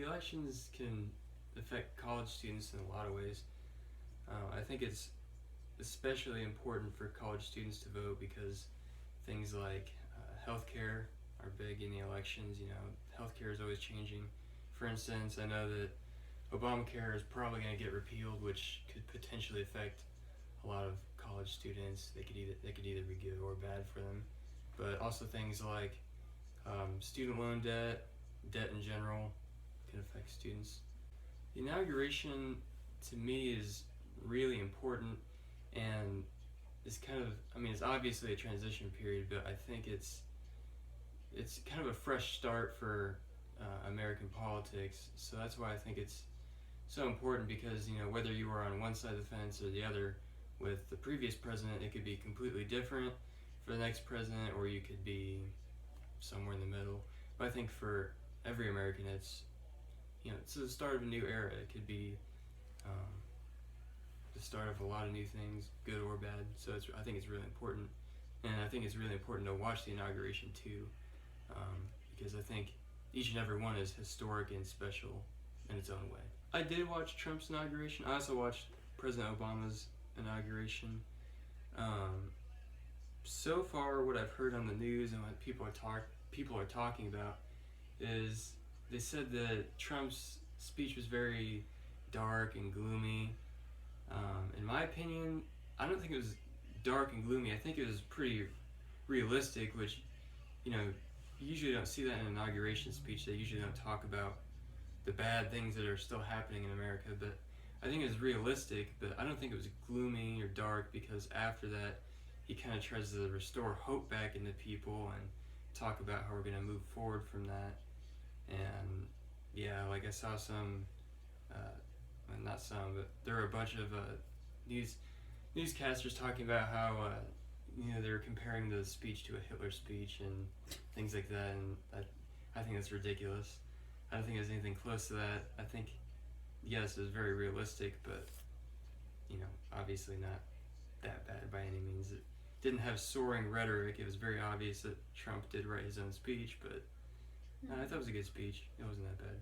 the elections can affect college students in a lot of ways. I think it's especially important for college students to vote because things like healthcare are big in the elections. You know, healthcare is always changing. For instance, I know that Obamacare is probably going to get repealed, which could potentially affect a lot of college students. They could either be good or bad for them. But also things like student loan debt in general can affect students. The inauguration to me is really important and it's kind of, I mean, it's obviously a transition period, but I think it's kind of a fresh start for American politics. So that's why I think it's so important because, you know, whether you were on one side of the fence or the other with the previous president, it could be completely different for the next president, or you could be somewhere in the middle. But I think for every American, it's the start of a new era. It could be um, the start of a lot of new things, good or bad. So I think it's really important, and I think it's really important to watch the inauguration too, because I think each and every one is historic and special in its own way. I did watch Trump's inauguration. I also watched President Obama's inauguration. So far, what I've heard on the news and what people are talking about is they said that Trump's speech was very dark and gloomy. In my opinion, I don't think it was dark and gloomy. I think it was pretty realistic, which, you know, you usually don't see that in an inauguration speech. They usually don't talk about the bad things that are still happening in America, but I think it was realistic, but I don't think it was gloomy or dark because after that, he kind of tries to restore hope back into people and talk about how we're going to move forward from that. And yeah, like I saw some, not some, but there were a bunch of newscasters talking about how they were comparing the speech to a Hitler speech and things like that, and I think that's ridiculous. I don't think there's anything close to that. I think, yes, it was very realistic, but obviously not that bad by any means. It didn't have soaring rhetoric. It was very obvious that Trump did write his own speech, but I thought it was a good speech. It wasn't that bad.